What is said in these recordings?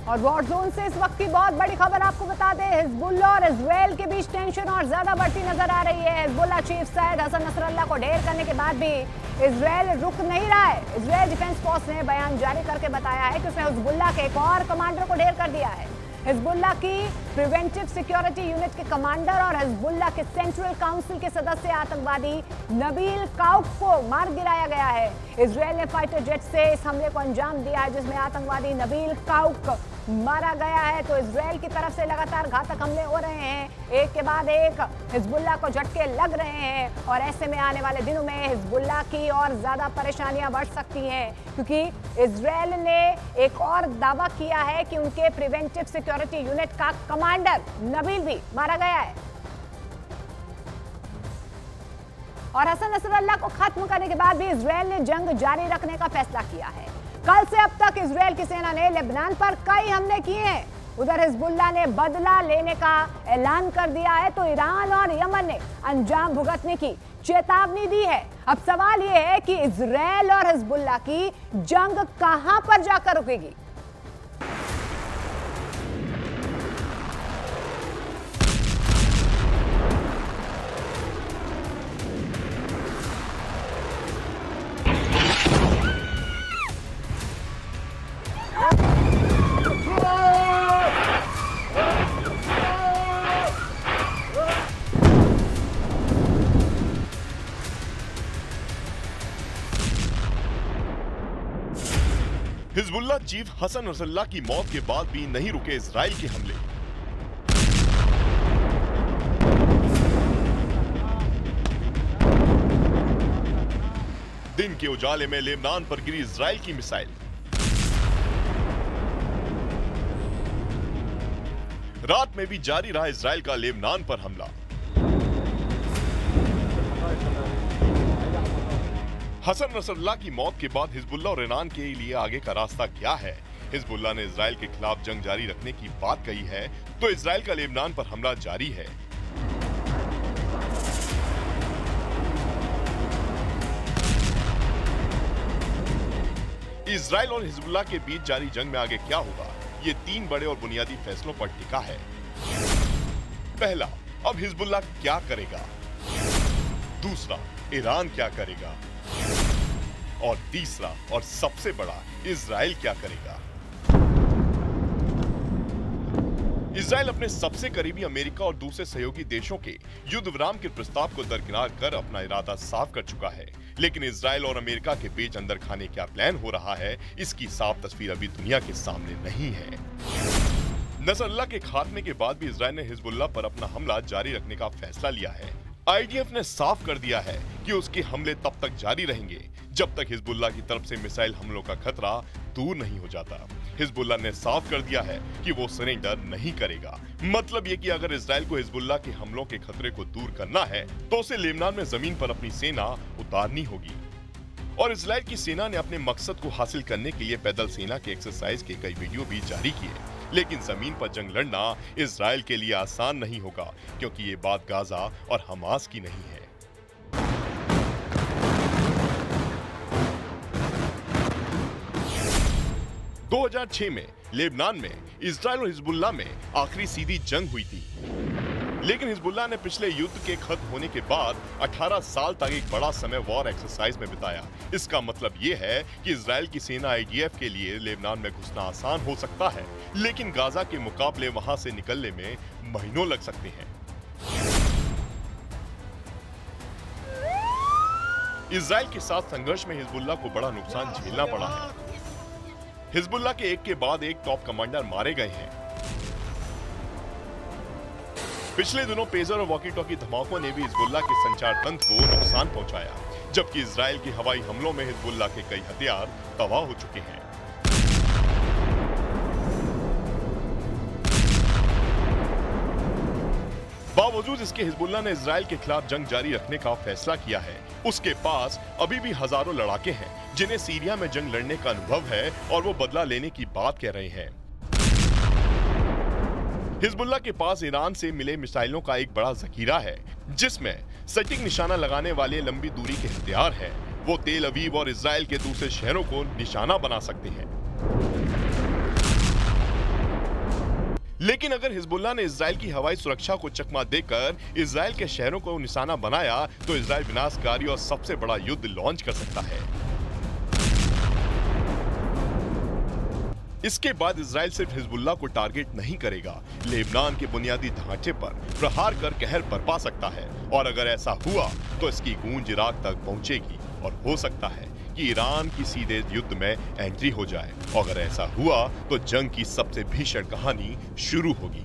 और war zone से इस वक्त की बहुत बड़ी खबर आपको बता दें, हिजबुल्लाह और इजराइल के बीच टेंशन और ज्यादा बढ़ती नजर आ रही है। Hezbollah chief Syed Hassan Nasrallah को ढेर करने के बाद भी इजराइल रुक नहीं रहा है। इजराइल डिफेंस फोर्स ने बयान जारी करके बताया है कि उसने हिजबुल्लाह के एक और कमांडर को ढेर कर दिया है। हिजबुल्लाह की प्रिवेंटिव सिक्योरिटी यूनिट के कमांडर और हिजबुल्लाह के सेंट्रल काउंसिल के सदस्य आतंकवादी नबील काउफ को मार गिराया गया है। इजराइल ने फाइटर जेट से इस हमले को अंजाम दिया है, जिसमें आतंकवादी नबील काउफ मारा गया है। तो इजराइल की तरफ से लगातार घातक हमले हो रहे हैं, एक के बाद एक हिजबुल्लाह को झटके लग रहे हैं और ऐसे में आने वाले दिनों में हिजबुल्लाह की और ज्यादा परेशानियां बढ़ सकती हैं, क्योंकि इजराइल ने एक और दावा किया है कि उनके प्रिवेंटिव सिक्योरिटी यूनिट का कमांडर नबील भी मारा गया है। और हसन नसरल्लाह को खत्म करने के बाद भी इजराइल ने जंग जारी रखने का फैसला किया है। कल से अब तक इजराइल की सेना ने लेबनान पर कई हमले किए हैं। उधर हिजबुल्लाह ने बदला लेने का ऐलान कर दिया है, तो ईरान और यमन ने अंजाम भुगतने की चेतावनी दी है। अब सवाल यह है कि इजराइल और हिजबुल्लाह की जंग कहां पर जाकर रुकेगी। हिजबुल्लाह चीफ हसन नसरल्लाह की मौत के बाद भी नहीं रुके इजराइल के हमले। दिन के उजाले में लेबनान पर गिरी इजराइल की मिसाइल। रात में भी जारी रहा इजराइल का लेबनान पर हमला। हसन नसरल्लाह की मौत के बाद हिजबुल्लाह और ईरान के लिए आगे का रास्ता क्या है? हिजबुल्लाह ने इजराइल के खिलाफ जंग जारी रखने की बात कही है, तो इजराइल का लेबनान पर हमला जारी है। इजराइल और हिजबुल्लाह के बीच जारी जंग में आगे क्या होगा, ये 3 बड़े और बुनियादी फैसलों पर टिका है। पहला, अब हिजबुल्लाह क्या करेगा। दूसरा, ईरान क्या करेगा। और तीसरा और सबसे बड़ा, इजराइल क्या करेगा। इजराइल अपने सबसे करीबी अमेरिका और दूसरे सहयोगी देशों के युद्ध विराम के प्रस्ताव को दरकिनार कर अपना इरादा साफ कर चुका है, लेकिन इजराइल और अमेरिका के बीच अंदर खाने क्या प्लान हो रहा है, इसकी साफ तस्वीर अभी दुनिया के सामने नहीं है। नसरल्लाह के खात्मे के बाद भी इजराइल ने हिजबुल्लाह पर अपना हमला जारी रखने का फैसला लिया है। आईडीएफ ने साफ कर दिया है कि उसके हमले तब तक जारी रहेंगे जब तक हिजबुल्लाह की तरफ से मिसाइल हमलों का खतरा दूर नहीं हो जाता। हिजबुल्लाह ने साफ कर दिया है कि वो सरेंडर नहीं करेगा। मतलब ये कि अगर इजराइल को हिजबुल्लाह के हमलों के खतरे को दूर करना है तो उसे लेबनान में जमीन पर अपनी सेना उतारनी होगी। और इजराइल की सेना ने अपने मकसद को हासिल करने के लिए पैदल सेना के एक्सरसाइज के कई वीडियो भी जारी किए, लेकिन जमीन पर जंग लड़ना इजराइल के लिए आसान नहीं होगा, क्योंकि ये बात गाजा और हमास की नहीं है। दो 2006 में लेबनान में इजराइल और हिजबुल्लाह में आखिरी सीधी जंग हुई थी, लेकिन हिजबुल्लाह ने पिछले युद्ध के खत्म होने के बाद 18 साल तक एक बड़ा समय वॉर एक्सरसाइज में बिताया। इसका मतलब ये है कि इजराइल की सेना आईडीएफ के लिए लेबनान में घुसना आसान हो सकता है, लेकिन गाजा के मुकाबले वहां से निकलने में महीनों लग सकते हैं। इजराइल के साथ संघर्ष में हिजबुल्लाह को बड़ा नुकसान झेलना पड़ा है। हिजबुल्लाह के एक के बाद एक टॉप कमांडर मारे गए हैं। पिछले दिनों पेजर और वॉकी टॉकी धमाकों ने भी हिजबुल्लाह के संचार तंत्र को नुकसान पहुंचाया, जबकि इजराइल के हवाई हमलों में हिजबुल्लाह के कई हथियार तबाह हो चुके हैं। बावजूद इसके हिजबुल्लाह ने इजराइल के खिलाफ जंग जारी रखने का फैसला किया है। उसके पास अभी भी हजारों लड़ाके हैं जिन्हें सीरिया में जंग लड़ने का अनुभव है और वो बदला लेने की बात कह रहे हैं। हिजबुल्लाह के पास ईरान से मिले मिसाइलों का एक बड़ा जखीरा है, जिसमें सटीक निशाना लगाने वाले लंबी दूरी के हथियार हैं। वो तेल अवीव और इजराइल के दूसरे शहरों को निशाना बना सकते हैं। लेकिन अगर हिजबुल्लाह ने इजराइल की हवाई सुरक्षा को चकमा देकर इजराइल के शहरों को निशाना बनाया तो इजराइल विनाशकारी और सबसे बड़ा युद्ध लॉन्च कर सकता है। इसके बाद इजराइल सिर्फ हिजबुल्लाह को टारगेट नहीं करेगा, लेबनान के बुनियादी ढांचे पर प्रहार कर कहर बरपा सकता है। और अगर ऐसा हुआ तो इसकी गूंज इराक तक पहुंचेगी और हो सकता है कि ईरान की सीधे युद्ध में एंट्री हो जाए। और अगर ऐसा हुआ तो जंग की सबसे भीषण कहानी शुरू होगी।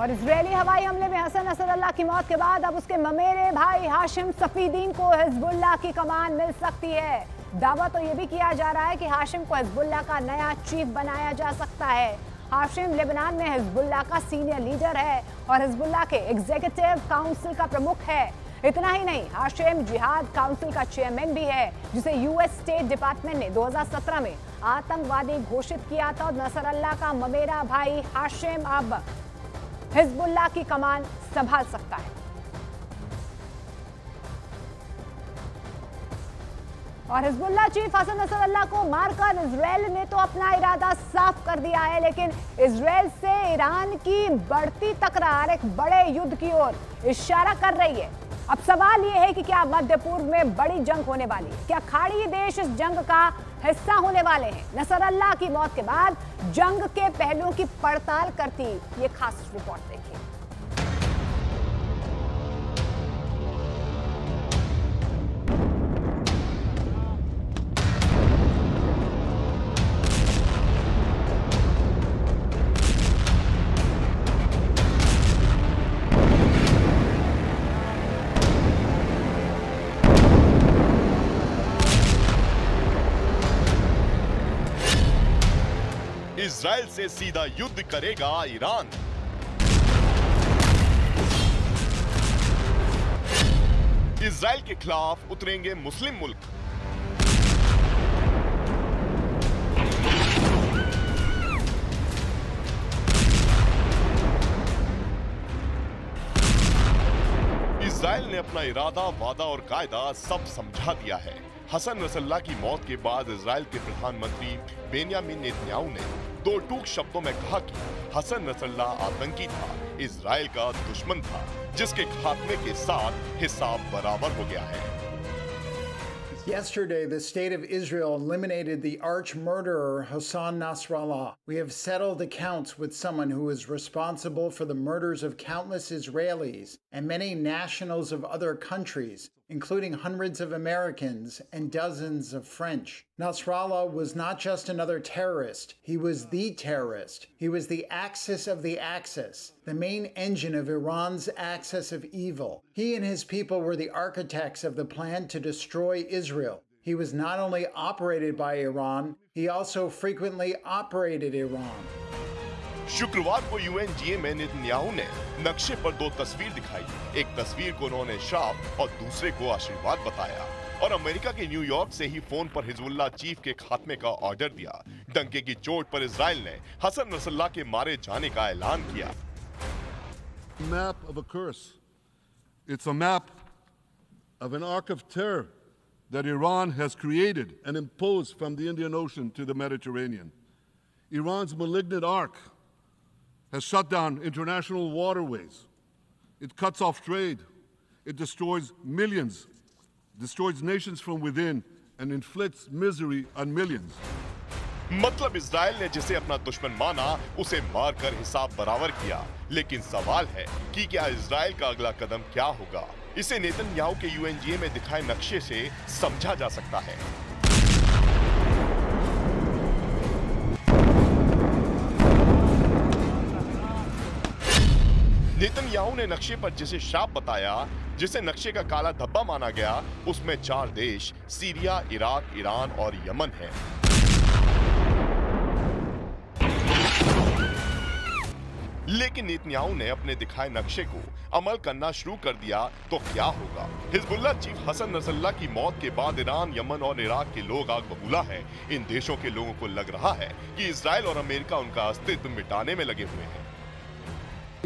और इजरायली हवाई हमले में हसन नसरल्लाह की मौत के बाद अब उसके ममेरे भाई हाशिम सफीदीन को हिजबुल्लाह की कमान मिल सकती है। दावा तो ये भी किया जा रहा है कि हाशिम को हिजबुल्लाह का नया चीफ बनाया जा सकता है। हाशिम लेबनान में हिजबुल्लाह का सीनियर लीडर है और हिजबुल्लाह के एग्जीक्यूटिव काउंसिल का प्रमुख है। इतना ही नहीं, हाशिम जिहाद काउंसिल का चेयरमैन भी है, जिसे यूएस स्टेट डिपार्टमेंट ने 2017 में आतंकवादी घोषित किया था। नसरल्लाह का ममेरा भाई हाशिम अब हिजबुल्लाह की कमान संभाल सकता है। और हिजबुल्लाह चीफ हसन नसरल्लाह को मारकर इजराइल ने तो अपना इरादा साफ कर दिया है, लेकिन इजराइल से ईरान की बढ़ती तकरार एक बड़े युद्ध की ओर इशारा कर रही है। अब सवाल यह है कि क्या मध्य पूर्व में बड़ी जंग होने वाली है? क्या खाड़ी देश इस जंग का हिस्सा होने वाले हैं? नसरल्लाह की मौत के बाद जंग के पहलुओं की पड़ताल करती ये खास रिपोर्ट देखिए। इजराइल से सीधा युद्ध करेगा ईरान। इजराइल के खिलाफ उतरेंगे मुस्लिम मुल्क। इजराइल ने अपना इरादा, वादा और कायदा सब समझा दिया है। हसन नसरल्लाह की मौत के बाद इजराइल के प्रधानमंत्री बेंयामिन नेतन्याहू ने दो टूक शब्दों में कहा कि हसन नसरल्लाह आतंकी था, इजराइल का दुश्मन था, जिसके खात्मे के साथ हिसाब बराबर हो गया है। Yesterday, the state of Israel eliminated the arch murderer Hassan Nasrallah. We have settled accounts with someone who is responsible for the murders of countless Israelis and many nationals of other countries, including hundreds of Americans and dozens of French. Nasrallah was not just another terrorist. He was the terrorist. He was the axis of the axis, the main engine of Iran's axis of evil. He and his people were the architects of the plan to destroy Israel. He was not only operated by Iran, he also frequently operated Iran. शुक्रवार को UNGA में Netanyahu ने नक्शे पर दो तस्वीर दिखाई। एक तस्वीर को उन्होंने श्राप और दूसरे को आशीर्वाद बताया और अमेरिका के न्यूयॉर्क से ही फोन पर हिजबुल्लाह चीफ के खात्मे का ऑर्डर दिया। डंके की चोट पर इजराइल ने हसन नसरल्लाह के मारे जाने का ऐलान किया। Map of a curse. It's a map of an arc of terror that Iran has created and imposed from the Indian Ocean to the Mediterranean. Iran's malignant arc has shut down international waterways. It cuts off trade. It destroys millions, destroys nations from within, and inflicts misery on millions. मतलब Israel ने जिसे अपना दुश्मन माना उसे मारकर हिसाब बराबर किया। लेकिन सवाल है कि क्या इजराइल का अगला कदम क्या होगा? इसे नेतन्याहू के यूएनजीए में दिखाए नक्शे से समझा जा सकता है। नेतन्याहू ने नक्शे पर जिसे श्राप बताया, जिसे नक्शे का काला धब्बा माना गया, उसमें 4 देश सीरिया, इराक, ईरान और यमन हैं। लेकिन नेतन्याहू ने अपने दिखाए नक्शे को अमल करना शुरू कर दिया तो क्या होगा? हिजबुल्लाह चीफ हसन नसरल्लाह की मौत के बाद ईरान, यमन और इराक के लोग आग बबूला है। इन देशों के लोगों को लग रहा है कि इजराइल और अमेरिका उनका अस्तित्व मिटाने में लगे हुए हैं।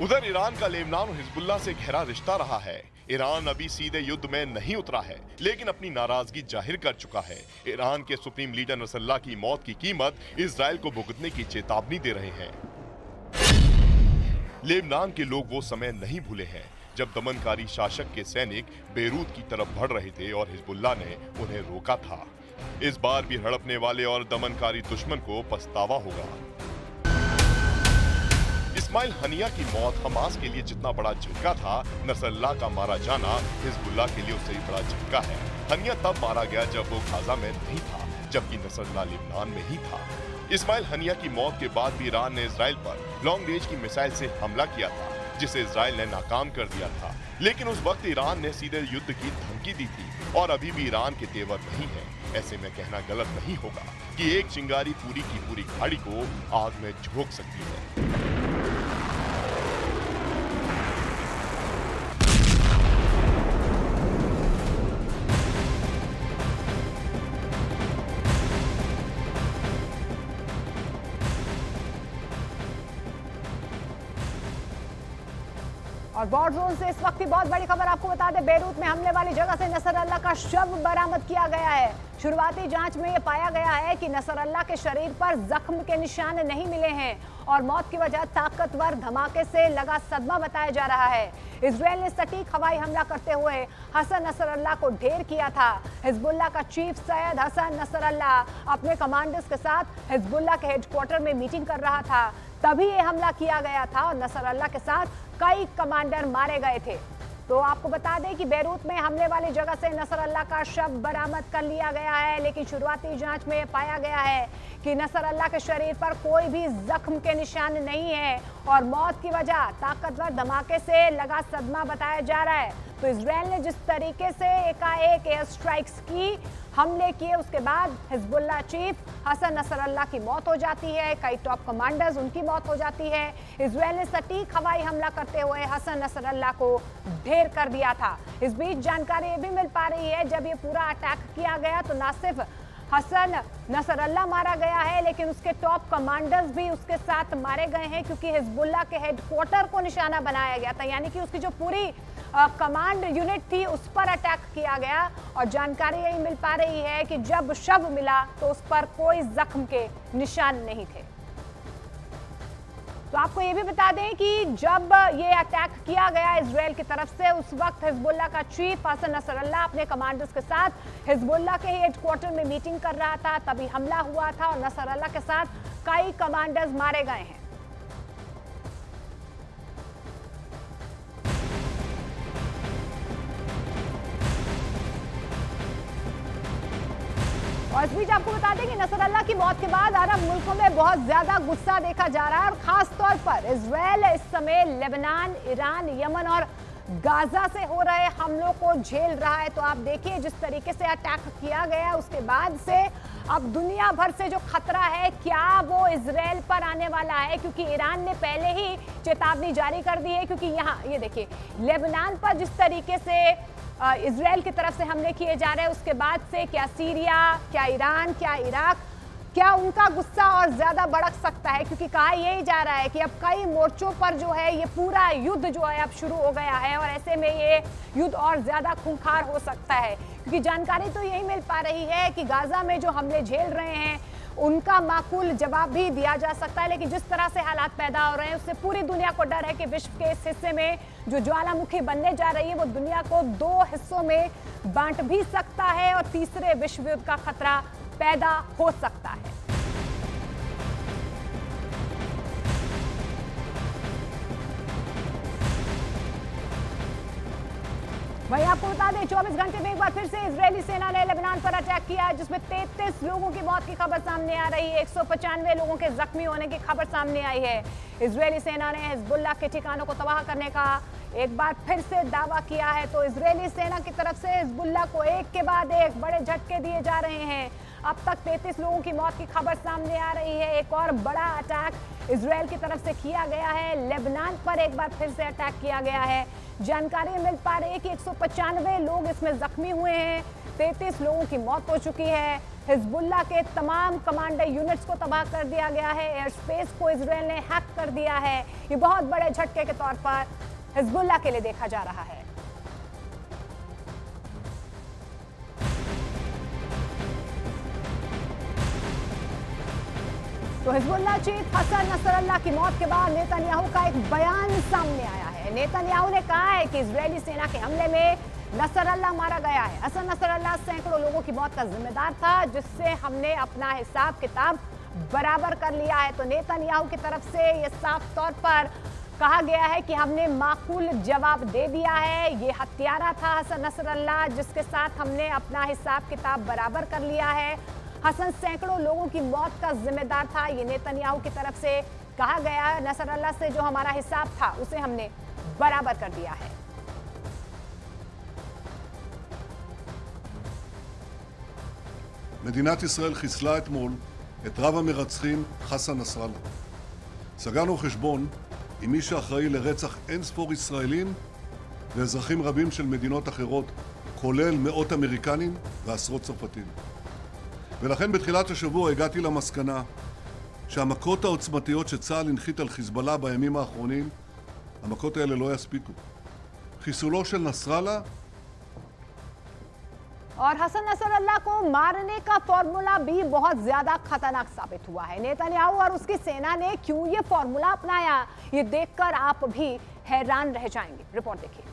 उधर ईरान का लेबनान और हिजबुल्लाह से गहरा रिश्ता रहा है। ईरान अभी सीधे युद्ध में नहीं उतरा है, लेकिन अपनी नाराजगी जाहिर कर चुका है। ईरान के सुप्रीम लीडर नसरल्लाह की मौत की कीमत इजराइल को भुगतने की चेतावनी दे रहे हैं। लेबनान के लोग वो समय नहीं भूले हैं जब दमनकारी शासक के सैनिक बेरूत की तरफ बढ़ रहे थे और हिजबुल्लाह ने उन्हें रोका था। इस बार भी हड़पने वाले और दमनकारी दुश्मन को पछतावा होगा। इस्माइल हनिया की मौत हमास के लिए जितना बड़ा झटका था, नसरल्लाह का मारा जाना हिजबुल्लाह के लिए उससे भी बड़ा झटका है। हनिया तब मारा गया जब वो गाजा में नहीं था, जबकि नसरल्लाह लेबनान में ही था। इस्माइल हनिया की मौत के बाद भी ईरान ने इजराइल पर लॉन्ग रेंज की मिसाइल से हमला किया था, जिसे इजराइल ने नाकाम कर दिया था। लेकिन उस वक्त ईरान ने सीधे युद्ध की धमकी दी थी और अभी भी ईरान के तेवर नहीं है। ऐसे में कहना गलत नहीं होगा कि एक चिंगारी पूरी की पूरी खाड़ी को आग में झोंक सकती है। और वॉर जोन से इस वक्त की बहुत बड़ी खबर आपको बता दें, बेरूत में हमले वाली जगह से नसरल्लाह का शव बरामद किया गया है। शुरुआती जांच में यह पाया गया है कि नसरल्लाह के शरीर पर जख्म के निशान नहीं मिले हैं और मौत की वजह ताकतवर धमाके से लगा सदमा बताया जा रहा है। इजराइल ने सटीक हवाई हमला करते हुए हसन नसरल्लाह को ढेर किया था। हिजबुल्लाह का चीफ सैयद हसन नसरल्लाह अपने कमांडर्स के साथ हिजबुल्लाह के हेडक्वार्टर में मीटिंग कर रहा था, तभी ये हमला किया गया था और नसरल्लाह के साथ कई कमांडर मारे गए थे। तो आपको बता दें कि बेरूत में हमले वाली जगह से नसरल्लाह का शव बरामद कर लिया गया है, लेकिन शुरुआती जांच में पाया गया है कि नसरल्लाह के शरीर पर कोई भी जख्म के निशान नहीं है और मौत की वजह ताकतवर धमाके से लगा सदमा बताया जा रहा है। तो इजराइल ने जिस तरीके से एकाएक एयर स्ट्राइक्स की, हमले किए, उसके बाद हिजबुल्लाह चीफ हसन नसरल्लाह की मौत हो जाती है, कई टॉप कमांडर्स उनकी मौत हो जाती है। इजराइल ने सटीक हवाई हमला करते हुए हसन नसरल्लाह को ढेर कर दिया था। इस बीच जानकारी ये भी मिल पा रही है, जब ये पूरा अटैक किया गया तो ना सिर्फ हसन नसरल्लाह मारा गया है, लेकिन उसके टॉप कमांडर्स भी उसके साथ मारे गए हैं, क्योंकि हिजबुल्लाह के हेडक्वार्टर को निशाना बनाया गया था, यानी कि उसकी जो पूरी कमांड यूनिट थी उस पर अटैक किया गया। और जानकारी यही मिल पा रही है कि जब शव मिला तो उस पर कोई जख्म के निशान नहीं थे। तो आपको ये भी बता दें कि जब ये अटैक किया गया इजराइल की तरफ से, उस वक्त हिजबुल्लाह का चीफ हसन नसरल्लाह अपने कमांडर्स के साथ हिजबुल्लाह के हेडक्वार्टर में मीटिंग कर रहा था, तभी हमला हुआ था और नसरल्लाह के साथ कई कमांडर्स मारे गए हैं। और इस बीच आपको बता दें कि नसरल्लाह की मौत के बाद अरब मुल्कों में बहुत ज्यादा गुस्सा देखा जा रहा है और खास तौर पर इजराइल इस समय लेबनान, ईरान, यमन और गाजा से हो रहे हमलों को झेल रहा है। तो आप देखिए जिस तरीके से अटैक किया गया, उसके बाद से अब दुनिया भर से जो खतरा है, क्या वो इजराइल पर आने वाला है, क्योंकि ईरान ने पहले ही चेतावनी जारी कर दी है। क्योंकि यहाँ ये देखिए, लेबनान पर जिस तरीके से इजराइल की तरफ से हमले किए जा रहे हैं, उसके बाद से क्या सीरिया, क्या ईरान, क्या इराक, क्या उनका गुस्सा और ज्यादा भड़क सकता है, क्योंकि कहा यही जा रहा है कि अब कई मोर्चों पर जो है ये पूरा युद्ध जो है अब शुरू हो गया है और ऐसे में ये युद्ध और ज्यादा खूंखार हो सकता है। क्योंकि जानकारी तो यही मिल पा रही है कि गाजा में जो हमले झेल रहे हैं उनका माकूल जवाब भी दिया जा सकता है, लेकिन जिस तरह से हालात पैदा हो रहे हैं उससे पूरी दुनिया को डर है कि विश्व के इस हिस्से में जो ज्वालामुखी बनने जा रही है वो दुनिया को दो हिस्सों में बांट भी सकता है और तीसरे विश्व युद्ध का खतरा पैदा हो सकता है। वहीं आपको बता दें 24 घंटे में एक बार फिर से इजरायली सेना ने लेबनान पर अटैक किया, जिसमें 33 लोगों की मौत की खबर सामने आ रही है। 195 लोगों के जख्मी होने की खबर सामने आई है। इजरायली सेना ने हिजबुल्लाह के ठिकानों को तबाह करने का एक बार फिर से दावा किया है। तो इजरायली सेना की तरफ से हिजबुल्लाह को एक के बाद एक बड़े झटके दिए जा रहे हैं। अब तक 33 लोगों की मौत की खबर सामने आ रही है। एक और बड़ा अटैक इजरायल की तरफ से किया गया है। लेबनान पर एक बार फिर से अटैक किया गया है। जानकारी मिल पा रही है कि 195 लोग इसमें जख्मी हुए हैं, 33 लोगों की मौत हो चुकी है। हिजबुल्लाह के तमाम कमांडर यूनिट्स को तबाह कर दिया गया है। एयर स्पेस को इजरायल ने हैक कर दिया है। ये बहुत बड़े झटके के तौर पर हिजबुल्लाह के लिए देखा जा रहा है। तो हिजबुल्लाह चीफ हसन नसरल्लाह की मौत के बाद नेतन्याहू का एक बयान सामने आया है। नेतन्याहू ने कहा है कि इजरायली सेना के हमले में नसरल्लाह मारा गया है। हसन नसरल्लाह सैकड़ों लोगों की मौत का जिम्मेदार था, जिससे हमने अपना हिसाब किताब बराबर कर लिया है। तो नेतन्याहू की तरफ से ये साफ तौर पर कहा गया है कि हमने माकूल जवाब दे दिया है। ये हत्यारा था हसन नसरल्लाह, जिसके साथ हमने अपना हिसाब किताब बराबर कर लिया है। हसन सैकड़ों लोगों की मौत का जिम्मेदार था, ये नेतन्याहू की तरफ से कहा गया है। नसरल्लाह से जो हमारा हिसाब था उसे हमने बराबर कर दिया है। מדינת ישראל חיסלה אתמול את רב המרצחים חסן נסראללה. סגרנו חשבון עם מי שאחראי לרצח אין ספור ישראלים ואזרחים רבים של מדינות אחרות, כולל מאות אמריקנים ועשרות צרפתים. ולכן בתחילת השבוע הגעתי למסקנה שהמכות העוצמתיות שצה"ל הנחית על חיזבאללה בימים האחרונים, המכות האלה לא יספיקו. חיסולו של נסראללה और हसन नसरल्लाह को मारने का फॉर्मूला भी बहुत ज्यादा खतरनाक साबित हुआ है। नेतन्याहू और उसकी सेना ने क्यों ये फॉर्मूला अपनाया, ये देखकर आप भी हैरान रह जाएंगे। रिपोर्ट देखिए।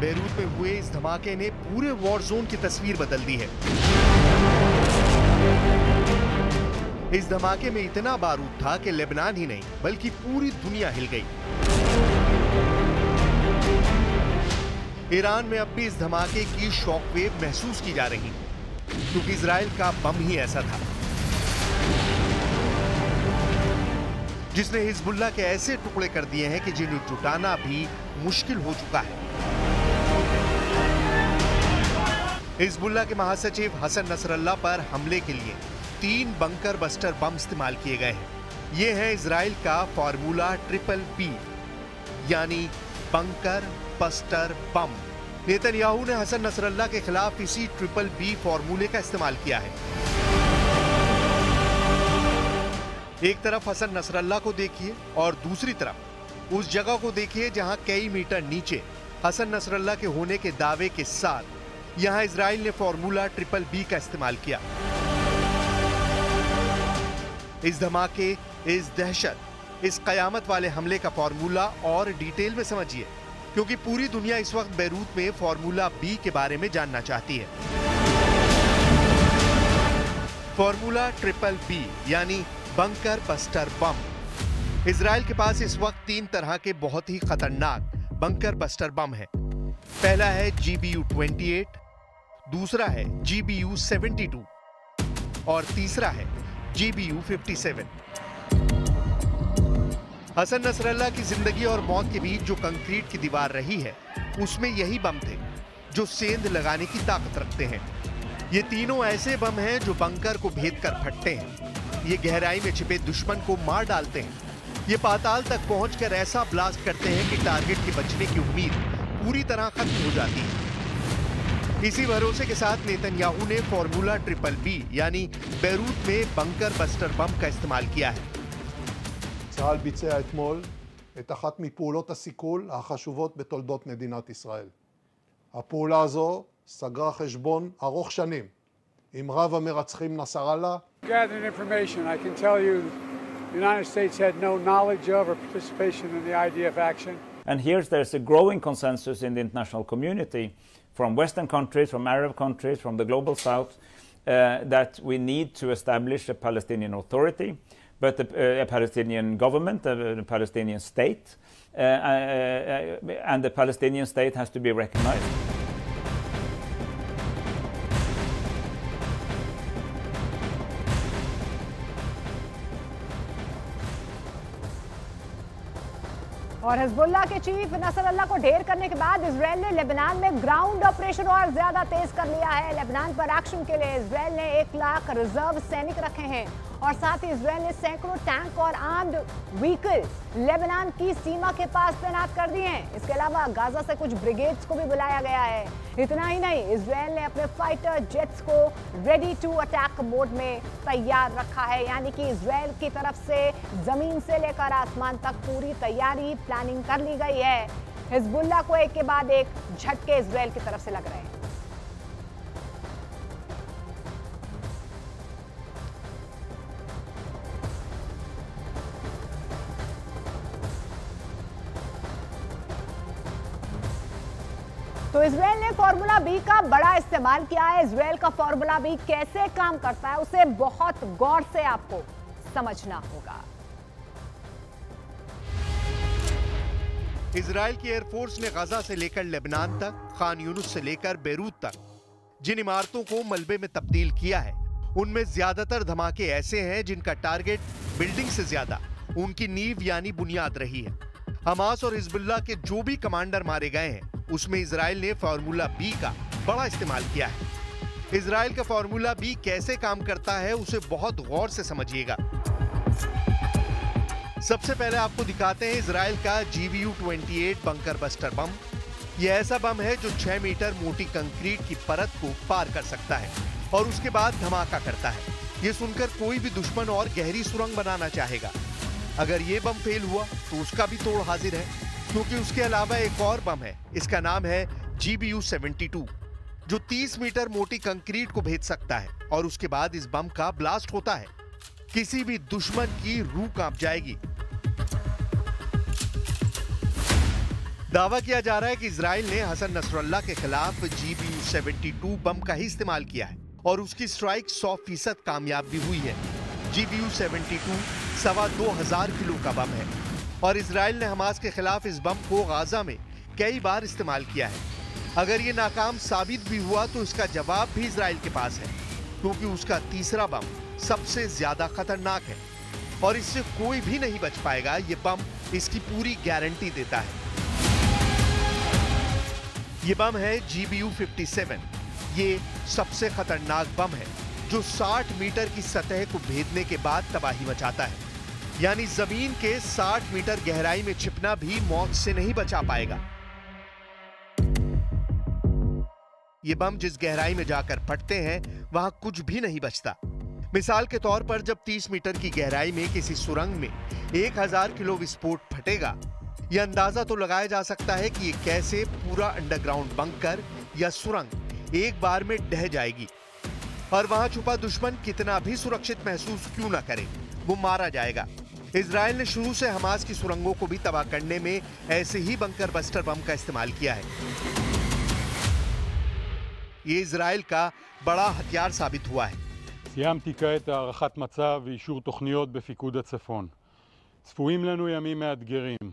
बेरूत में हुए इस धमाके ने पूरे वॉर जोन की तस्वीर बदल दी है। इस धमाके में इतना बारूद था कि लेबनान ही नहीं बल्कि पूरी दुनिया हिल गई। ईरान में अब भी इस धमाके की शॉकवेव महसूस की जा रही, क्योंकि इजराइल का बम ही ऐसा था जिसने हिजबुल्लाह के ऐसे टुकड़े कर दिए हैं कि जिन्हें जुटाना भी मुश्किल हो चुका है। हिजबुल्लाह के महासचिव हसन नसरल्लाह पर हमले के लिए 3 बंकर बस्टर बम इस्तेमाल किए गए हैं। ये है इजराइल का फॉर्मूला BBB, यानी बंकर बस्टर बम। नेतन्याहू ने हसन नसरल्लाह के खिलाफ इसी BBB फॉर्मूले का इस्तेमाल किया है। एक तरफ हसन नसरल्लाह को देखिए और दूसरी तरफ उस जगह को देखिए जहां कई मीटर नीचे हसन नसरल्लाह के होने के दावे के साथ यहां इजराइल ने फॉर्मूला BBB का इस्तेमाल किया। इस धमाके, इस दहशत, इस कयामत वाले हमले का फॉर्मूला और डिटेल में समझिए, क्योंकि पूरी दुनिया इस वक्त बेरूत में फॉर्मूला B के बारे में जानना चाहती है। फॉर्मूला BBB यानी बंकर बस्टर बम। इजराइल के पास इस वक्त 3 तरह के बहुत ही खतरनाक बंकर बस्टर बम है। पहला है GBU-28, दूसरा है GBU-72 और तीसरा है GBU-57। हसन नसरल्लाह की जिंदगी और मौत के बीच जो कंक्रीट की दीवार रही है, उसमें यही बम थे जो सेंध लगाने की ताकत रखते हैं। ये तीनों ऐसे बम हैं जो बंकर को भेद कर फटते हैं। ये गहराई में छिपे दुश्मन को मार डालते हैं। ये पाताल तक पहुंचकर ऐसा ब्लास्ट करते हैं कि टारगेट के बचने की उम्मीद पूरी तरह खत्म हो जाती है। इसी भरोसे के साथ नेतन्याहू ने फॉर्मूला BBB यानी बेरूत में बंकर बस्टर बम का इस्तेमाल किया है। צה"ל ביצע אתמול את אחת מפעולות הסיכול החשובות בתולדות מדינת ישראל. הפעולה הזו סגרה חשבון ארוך שנים עם רב המרצחים נסראללה. Gathering information, I can tell you the United States had no knowledge of or participation in the IDF action. And here there's a growing consensus in the international community, from Western countries, from Arab countries, from the global South, that we need to establish a Palestinian Authority, but a Palestinian government, a Palestinian state, and the Palestinian state has to be recognized. और Hezbollah के chief Nasrallah को ढेर करने के बाद Israel ने Lebanon में ground operation और ज्यादा तेज कर लिया है। लेबनान पर एक्शन के लिए इजराइल ने 1 लाख रिजर्व सैनिक रखे हैं और साथ ही इजराइल ने सैकड़ों टैंक और आर्म्ड व्हीकल लेबनान की सीमा के पास तैनात कर दिए हैं। इसके अलावा गाजा से कुछ ब्रिगेड्स को भी बुलाया गया है। इतना ही नहीं, इजराइल ने अपने फाइटर जेट्स को रेडी टू अटैक मोड में तैयार रखा है, यानी कि इजराइल की तरफ से जमीन से लेकर आसमान तक पूरी तैयारी प्लानिंग कर ली गई है। हिजबुल्लाह को एक के बाद एक झटके इजराइल की तरफ से लग रहे हैं। तो इजराइल ने फार्मूला बी का बड़ा इस्तेमाल किया है। इजराइल का फार्मूला बी कैसे काम करता है उसे बहुत गौर से आपको समझना होगा। इजराइल की एयरफोर्स ने गजा से लेकर लेबनान तक, खान यूनुस से लेकर बेरूत तक जिन इमारतों को मलबे में तब्दील किया है, उनमें ज्यादातर धमाके ऐसे हैं जिनका टारगेट बिल्डिंग से ज्यादा उनकी नींव यानी बुनियाद रही है। हमास और हिजबुल्लाह के जो भी कमांडर मारे गए हैं, उसमें इजराइल ने फार्मूला बी का बड़ा इस्तेमाल किया है। इजराइल का फार्मूला बी कैसे काम करता है उसे बहुत गौर से समझिएगा। सबसे पहले आपको दिखाते हैं इजराइल का GBU-28 बंकर बस्टर बम। यह ऐसा बम है जो 6 मीटर मोटी कंक्रीट की परत को पार कर सकता है और उसके बाद धमाका करता है। ये सुनकर कोई भी दुश्मन और गहरी सुरंग बनाना चाहेगा। अगर ये बम फेल हुआ तो उसका भी तोड़ हाजिर है, क्योंकि उसके अलावा एक और बम है। इसका नाम है GBU-72, जो 30 मीटर मोटी कंक्रीट को भेद सकता है और उसके बाद इस बम का ब्लास्ट होता है। किसी भी दुश्मन की रूह कांप जाएगी। दावा किया जा रहा है कि इजराइल ने हसन नसरल्लाह के खिलाफ GBU-72 बम का ही इस्तेमाल किया है और उसकी स्ट्राइक 100% कामयाब भी हुई है। GBU-72 2,2500 किलो का बम है और इजराइल ने हमास के खिलाफ इस बम को गाजा में कई बार इस्तेमाल किया है। अगर ये नाकाम साबित भी हुआ तो इसका जवाब भी इजराइल के पास है, क्योंकि उसका तीसरा बम सबसे ज्यादा खतरनाक है और इससे कोई भी नहीं बच पाएगा। ये बम इसकी पूरी गारंटी देता है। ये बम है GBU-57। ये सबसे खतरनाक बम है जो 60 मीटर की सतह को भेदने के बाद तबाही मचाता है, यानी जमीन के 60 मीटर गहराई में छिपना भी मौत से नहीं बचा पाएगा। ये बम जिस गहराई में जाकर फटते हैं वहां कुछ भी नहीं बचता। मिसाल के तौर पर जब 30 मीटर की गहराई में किसी सुरंग में 1000 किलो विस्फोट फटेगा, यह अंदाजा तो लगाया जा सकता है कि ये कैसे पूरा अंडरग्राउंड बंकर या सुरंग एक बार में ढह जाएगी और वहां छुपा दुश्मन कितना भी सुरक्षित महसूस क्यों ना करे, वो मारा जाएगा। इजराइल ने शुरू से हमास की सुरंगों को भी तबाह करने में ऐसे ही बंकर बस्टर बम का इस्तेमाल किया है। ये इजराइल का बड़ा हथियार साबित हुआ है। סיימתי כעת הערכת מצב ואישור תוכניות בפיקוד הצפון. צפויים לנו ימים מאתגרים.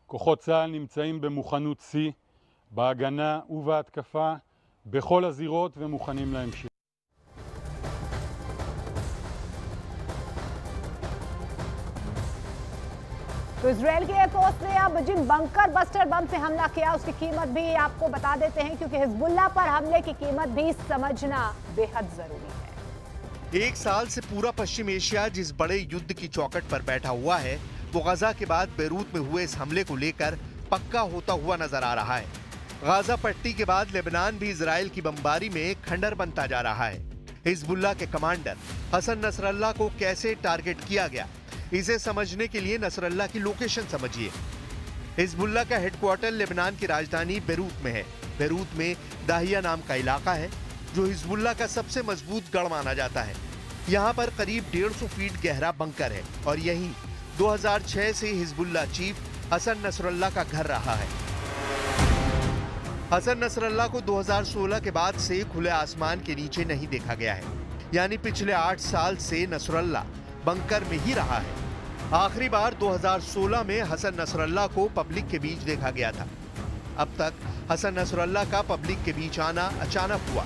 כוחות צה"ל נמצאים במוכנות שיא, בהגנה ובהתקפה, בכל הזירות ומוכנים להמשיך. तो इजराइल की एयरफोर्स ने अब जिन बंकर बस्टर बम से हमला किया उसकी कीमत भी आपको बता देते हैं, क्योंकि हिजबुल्लाह पर हमले की कीमत भी समझना बेहद जरूरी है। एक साल से पूरा पश्चिम एशिया जिस बड़े युद्ध की चौखट पर बैठा हुआ है, वो गजा के बाद बेरूत में हुए इस हमले को लेकर पक्का होता हुआ नजर आ रहा है। गाजा पट्टी के बाद लेबनान भी इजराइल की बमबारी में खंडर बनता जा रहा है। हिजबुल्लाह के कमांडर हसन नसरल्लाह को कैसे टारगेट किया गया, इसे समझने के लिए नसरल्लाह की लोकेशन समझिए। हिजबुल्लाह का हेडक्वार्टर लेबनान की राजधानी बेरूत में है। बेरूत में दाहिया नाम का इलाका है जो हिजबुल्लाह का सबसे मजबूत गढ़ माना जाता है। यहाँ पर करीब 150 फीट गहरा बंकर है और यही 2006 से हिजबुल्लाह चीफ हसन नसरल्लाह का घर रहा है। हसन नसरल्लाह को 2016 के बाद से खुले आसमान के नीचे नहीं देखा गया है। यानी पिछले 8 साल से नसरल्ला बंकर में ही रहा है। आखिरी बार 2016 में हसन नसरल्ला को पब्लिक के बीच देखा गया था। अब तक हसन नसरल्ला का पब्लिक के बीच आना अचानक हुआ।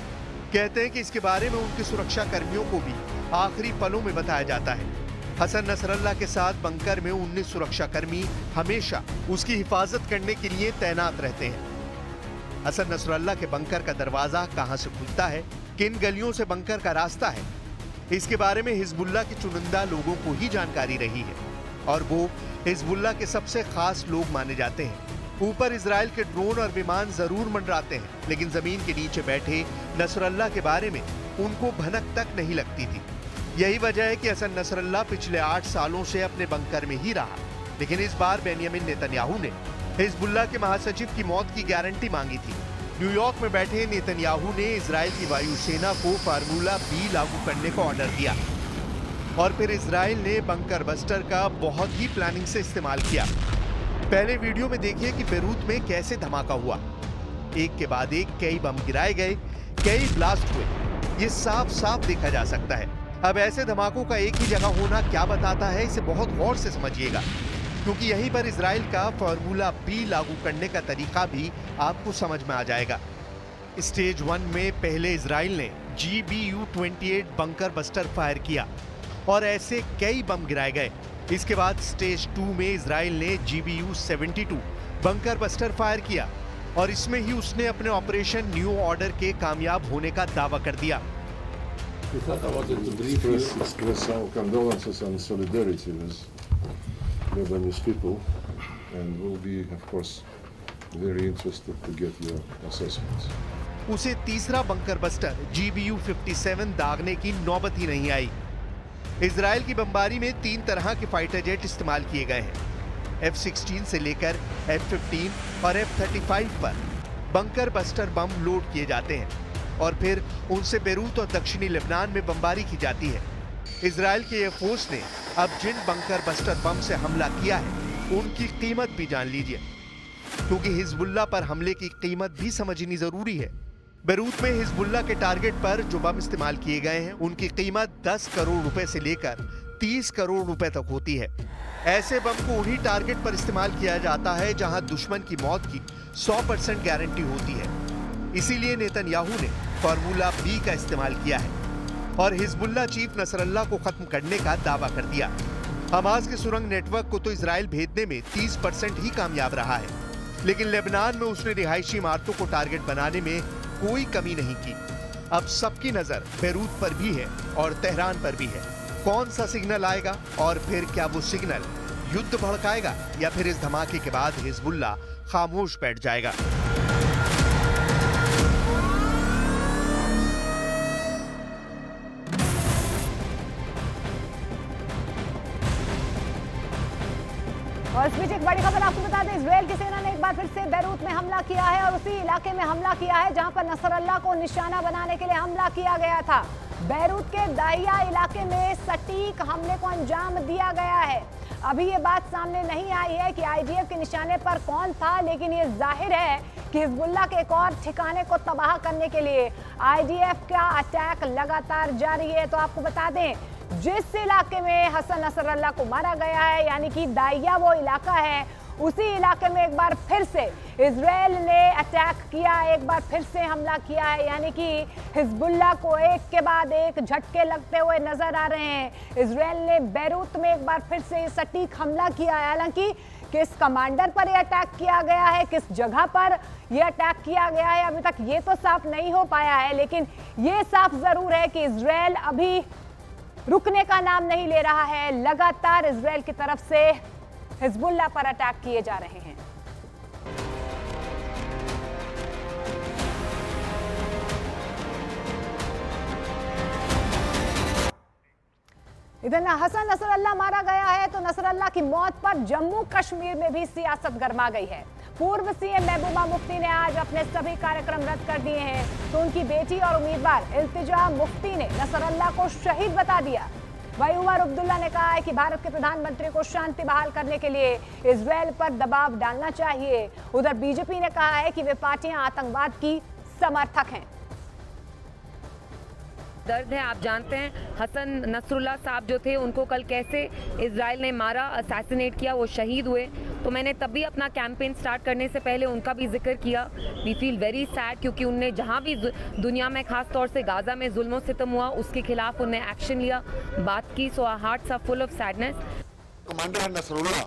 कहते हैं कि इसके बारे में उनके सुरक्षा कर्मियों को भी आखिरी पलों में बताया जाता है। हसन नसरल्ला के साथ बंकर में 19 सुरक्षाकर्मी हमेशा उसकी हिफाजत करने के लिए तैनात रहते हैं। हसन नसरल्ला के बंकर का दरवाजा कहां से खुलता है, किन गलियों से बंकर का रास्ता है, इसके बारे में हिजबुल्लाह के चुनिंदा लोगों को ही जानकारी रही है और वो हिजबुल्लाह के सबसे खास लोग माने जाते हैं। ऊपर इजराइल के ड्रोन और विमान जरूर मंडराते हैं, लेकिन जमीन के नीचे बैठे नसरल्ला के बारे में उनको भनक तक नहीं लगती थी। यही वजह है कि हसन नसरल्ला पिछले 8 सालों से अपने बंकर में ही रहा। लेकिन इस बार बेंयामिन नेतन्याहू ने हिजबुल्लाह के महासचिव की मौत की गारंटी मांगी थी। न्यूयॉर्क में बैठे नेतन्याहू ने इजराइल की वायुसेना को फार्मूला बी लागू करने का ऑर्डर दिया और फिर इजराइल ने बंकर बस्टर का बहुत ही प्लानिंग से इस्तेमाल किया। पहले वीडियो में देखिए कि बेरूत में कैसे धमाका हुआ। एक के बाद एक कई बम गिराए गए, कई ब्लास्ट हुए। ये साफ साफ देखा जा सकता है। अब ऐसे धमाकों का एक ही जगह होना क्या बताता है, इसे बहुत गौर से समझिएगा, क्योंकि यहीं पर इजराइल का फार्मूला बी लागू करने का तरीका भी आपको समझ में आ जाएगा। स्टेज 1 में पहले इजराइल ने GBU-28 बंकर बस्टर फायर किया और ऐसे कई बम गिराए गए। इसके बाद स्टेज 2 में इजराइल ने GBU-72 बंकर बस्टर फायर किया और इसमें ही उसने अपने ऑपरेशन न्यू ऑर्डर के कामयाब होने का दावा कर दिया। We thought I wanted to express our condolences and solidarity with Lebanese people, and we'll be, of course, very interested to get your assessments. उसे तीसरा बंकर बस्टर GBU-57 दागने की नौबत ही नहीं आई। इजराइल की बमबारी में 3 तरह के फाइटर जेट इस्तेमाल किए गए हैं। F-16 से लेकर F-15 और F-35 पर बंकर बस्टर बम लोड किए जाते हैं और फिर उनसे बेरूत और दक्षिणी लेबनान में बमबारी की जाती है। इजराइल के एयरफोर्स ने अब जिन बंकर बस्टर बम से हमला किया है उनकी कीमत भी जान लीजिए, क्योंकि हिजबुल्लाह पर हमले की कीमत भी समझनी जरूरी है। बेरूत में हिजबुल्लाह के टारगेट पर जो बम इस्तेमाल किए गए हैं उनकी कीमत 10 करोड़ रुपए से लेकर 30 करोड़ रुपए तक होती है। ऐसे बम को उन्हीं टारगेट पर इस्तेमाल किया जाता है जहां दुश्मन की मौत की 100% गारंटी होती है। इसीलिए नेतन्याहू ने फार्मूला बी का इस्तेमाल किया है और हिजबुल्लाह चीफ नसरल्ला को खत्म करने का दावा कर दिया। हमास के सुरंग नेटवर्क को तो इजराइल भेजने में 30% ही कामयाब रहा है, लेकिन लेबनान में उसने रिहायशी इमारतों को टारगेट बनाने में कोई कमी नहीं की। अब सबकी नजर बेरूत पर भी है और तेहरान पर भी है। कौन सा सिग्नल आएगा और फिर क्या वो सिग्नल युद्ध भड़काएगा या फिर इस धमाके के बाद हिजबुल्लाह खामोश बैठ जाएगा? और इस बीच एक बड़ी खबर आपको बता दें, इजराइल की सेना ने एक बार फिर से बेरूत में हमला किया है और उसी इलाके में हमला किया है जहां पर नसरल्ला को निशाना बनाने के लिए हमला किया गया था। बेरूत के दाहिया इलाके में सटीक हमले को अंजाम दिया गया है। अभी ये बात सामने नहीं आई है कि IDF के निशाने पर कौन था, लेकिन ये जाहिर है कि हिजबुल्लाह के एक और ठिकाने को तबाह करने के लिए IDF का अटैक लगातार जारी है। तो आपको बता दें, जिस इलाके में हसन नसरल्ला को मारा गया है, यानी कि दाहिया वो इलाका है, उसी इलाके में एक बार फिर से इजराइल ने अटैक किया, एक बार फिर से हमला किया है। यानी कि हिजबुल्लाह को एक के बाद एक झटके लगते हुए नजर आ रहे हैं। इजराइल ने बेरूत में एक बार फिर से सटीक हमला किया है। हालांकि किस कमांडर पर यह अटैक किया गया है, किस जगह पर यह अटैक किया गया है, अभी तक ये तो साफ नहीं हो पाया है, लेकिन ये साफ जरूर है कि इजराइल अभी रुकने का नाम नहीं ले रहा है। लगातार इजराइल की तरफ से हिजबुल्लाह पर अटैक किए जा रहे हैं। इधर हसन नसरल्ला मारा गया है तो नसरल्ला की मौत पर जम्मू कश्मीर में भी सियासत गर्मा गई है। पूर्व CM महबूबा मुफ्ती ने आज अपने सभी कार्यक्रम रद्द कर दिए हैं, तो उनकी बेटी और उम्मीदवार इल्तिजा मुफ्ती ने नसरल्ला को शहीद बता दिया। वहीं उमर अब्दुल्ला ने कहा है कि भारत के प्रधानमंत्री को शांति बहाल करने के लिए इजराइल पर दबाव डालना चाहिए। उधर बीजेपी ने कहा है कि वे पार्टियां आतंकवाद की समर्थक हैं। दर्द है। आप जानते हैं हसन नसरुल्लाह साहब जो थे उनको कल कैसे इजराइल ने मारा, असैसिनेट किया, वो शहीद हुए। तो मैंने तभी अपना कैंपेन स्टार्ट करने से पहले उनका भी जिक्र किया। वी फील वेरी सैड क्योंकि उनने जहाँ भी दुनिया में खास तौर से गाज़ा में जुल्म सितम हुआ उसके खिलाफ उनने एक्शन लिया, बात की। So our hearts are full of sadness. Commander Nasrullah,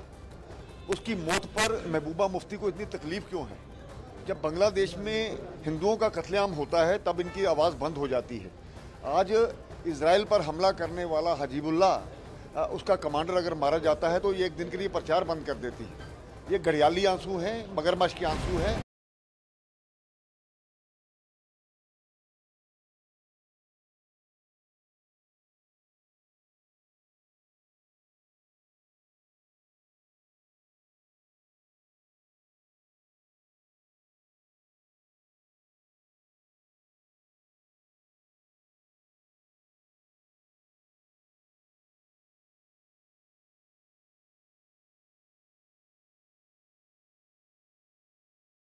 उसकी मौत पर महबूबा मुफ्ती को इतनी तकलीफ क्यों है? जब बांग्लादेश में हिंदुओं का कत्लेआम होता है तब इनकी आवाज़ बंद हो जाती है। आज इजराइल पर हमला करने वाला हजीबुल्लाह, उसका कमांडर अगर मारा जाता है तो ये एक दिन के लिए प्रचार बंद कर देती है। ये घड़ियाली आंसू हैं, मगरमच्छ के आंसू हैं।